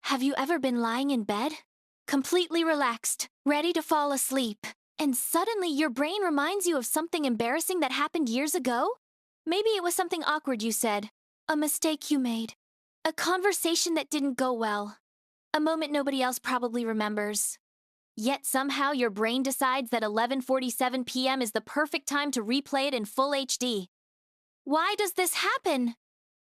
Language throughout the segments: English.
Have you ever been lying in bed, completely relaxed, ready to fall asleep, and suddenly your brain reminds you of something embarrassing that happened years ago? Maybe it was something awkward you said, a mistake you made, a conversation that didn't go well, a moment nobody else probably remembers. Yet somehow your brain decides that 11:47 p.m. is the perfect time to replay it in full HD. Why does this happen?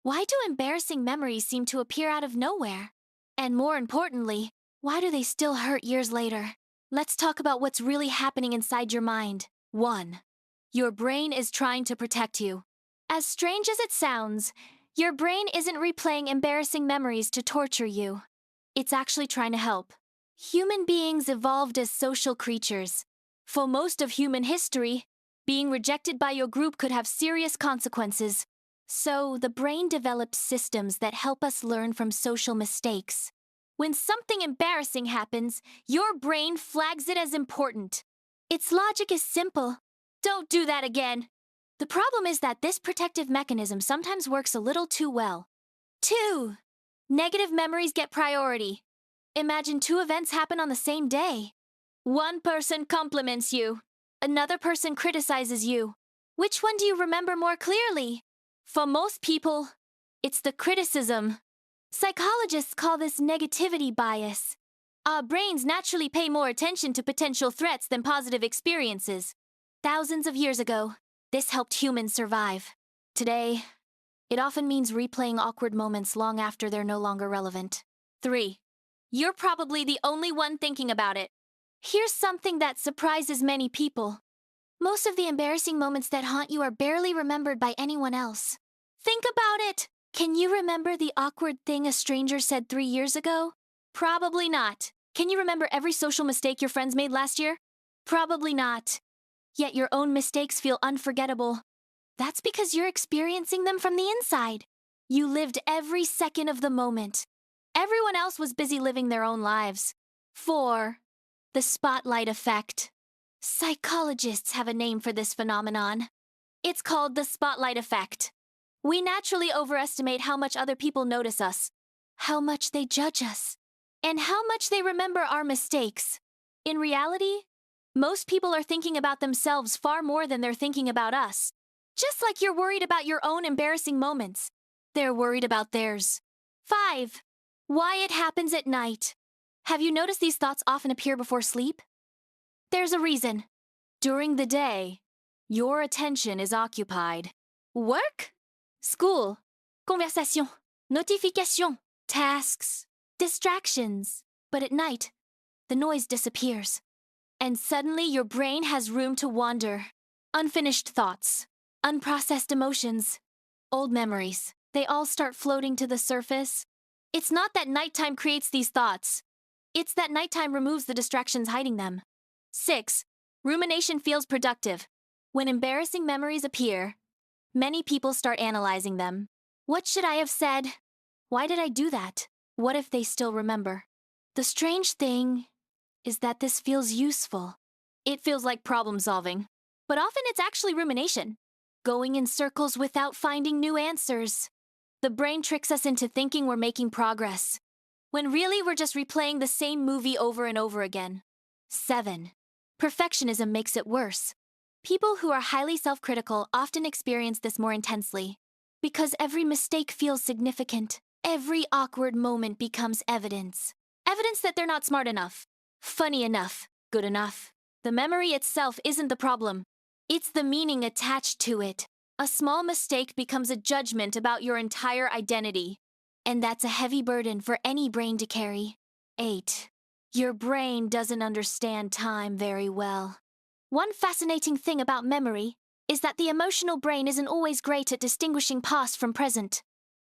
Why do embarrassing memories seem to appear out of nowhere? And more importantly, why do they still hurt years later? Let's talk about what's really happening inside your mind. 1. Your brain is trying to protect you. As strange as it sounds, your brain isn't replaying embarrassing memories to torture you. It's actually trying to help. Human beings evolved as social creatures. For most of human history, being rejected by your group could have serious consequences. So, the brain develops systems that help us learn from social mistakes. When something embarrassing happens, your brain flags it as important. Its logic is simple. Don't do that again. The problem is that this protective mechanism sometimes works a little too well. 2. Negative memories get priority. Imagine 2 events happen on the same day. One person compliments you. Another person criticizes you. Which one do you remember more clearly? For most people, it's the criticism. Psychologists call this negativity bias. Our brains naturally pay more attention to potential threats than positive experiences. Thousands of years ago, this helped humans survive. Today, it often means replaying awkward moments long after they're no longer relevant. 3. You're probably the only one thinking about it. Here's something that surprises many people. Most of the embarrassing moments that haunt you are barely remembered by anyone else. Think about it! Can you remember the awkward thing a stranger said 3 years ago? Probably not. Can you remember every social mistake your friends made last year? Probably not. Yet your own mistakes feel unforgettable. That's because you're experiencing them from the inside. You lived every second of the moment. Everyone else was busy living their own lives. 4. The spotlight effect. Psychologists have a name for this phenomenon. It's called the spotlight effect. We naturally overestimate how much other people notice us, how much they judge us, and how much they remember our mistakes. In reality, most people are thinking about themselves far more than they're thinking about us. Just like you're worried about your own embarrassing moments, they're worried about theirs. 5. Why it happens at night. Have you noticed these thoughts often appear before sleep? There's a reason. During the day, your attention is occupied. Work? School, conversation, notification, tasks, distractions. But at night, the noise disappears. And suddenly your brain has room to wander. Unfinished thoughts, unprocessed emotions, old memories. They all start floating to the surface. It's not that nighttime creates these thoughts. It's that nighttime removes the distractions hiding them. 6. Rumination feels productive. When embarrassing memories appear, many people start analyzing them. What should I have said? Why did I do that? What if they still remember? The strange thing is that this feels useful. It feels like problem solving. But often it's actually rumination, going in circles without finding new answers. The brain tricks us into thinking we're making progress, when really we're just replaying the same movie over and over again. 7. Perfectionism makes it worse. People who are highly self-critical often experience this more intensely. Because every mistake feels significant, every awkward moment becomes evidence. Evidence that they're not smart enough, funny enough, good enough. The memory itself isn't the problem. It's the meaning attached to it. A small mistake becomes a judgment about your entire identity. And that's a heavy burden for any brain to carry. 8. Your brain doesn't understand time very well. One fascinating thing about memory is that the emotional brain isn't always great at distinguishing past from present.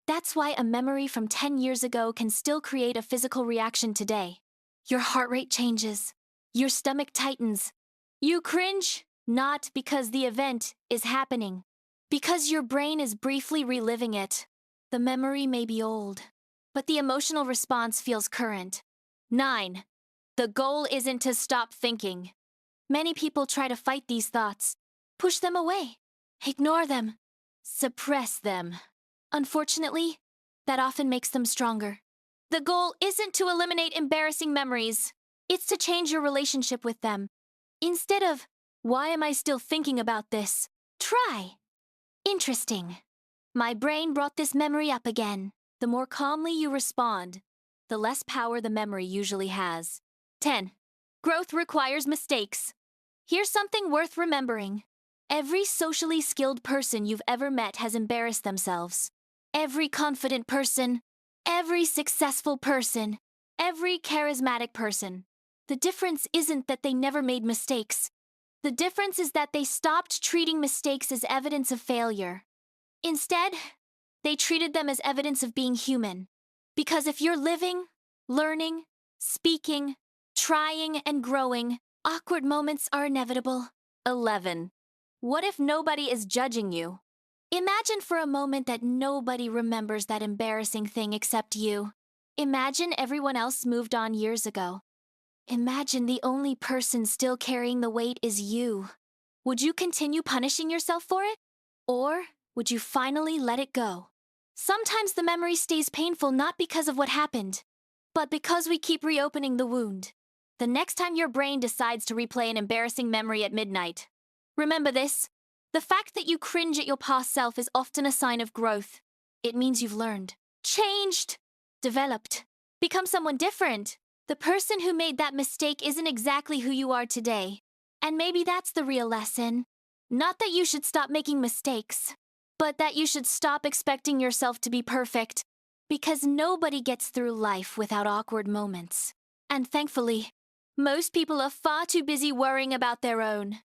That's why a memory from 10 years ago can still create a physical reaction today. Your heart rate changes. Your stomach tightens. You cringe, not because the event is happening, because your brain is briefly reliving it. The memory may be old, but the emotional response feels current. 9. The goal isn't to stop thinking. Many people try to fight these thoughts, push them away, ignore them, suppress them. Unfortunately, that often makes them stronger. The goal isn't to eliminate embarrassing memories. It's to change your relationship with them. Instead of, why am I still thinking about this? Try, interesting. My brain brought this memory up again. The more calmly you respond, the less power the memory usually has. 10. Growth requires mistakes. Here's something worth remembering. Every socially skilled person you've ever met has embarrassed themselves. Every confident person, every successful person, every charismatic person. The difference isn't that they never made mistakes. The difference is that they stopped treating mistakes as evidence of failure. Instead, they treated them as evidence of being human. Because if you're living, learning, speaking, trying, and growing, awkward moments are inevitable. 11. What if nobody is judging you? Imagine for a moment that nobody remembers that embarrassing thing except you. Imagine everyone else moved on years ago. Imagine the only person still carrying the weight is you. Would you continue punishing yourself for it? Or would you finally let it go? Sometimes the memory stays painful not because of what happened, but because we keep reopening the wound. The next time your brain decides to replay an embarrassing memory at midnight, remember this. The fact that you cringe at your past self is often a sign of growth. It means you've learned, changed, developed, become someone different. The person who made that mistake isn't exactly who you are today. And maybe that's the real lesson. Not that you should stop making mistakes, but that you should stop expecting yourself to be perfect. Because nobody gets through life without awkward moments. And thankfully, most people are far too busy worrying about their own.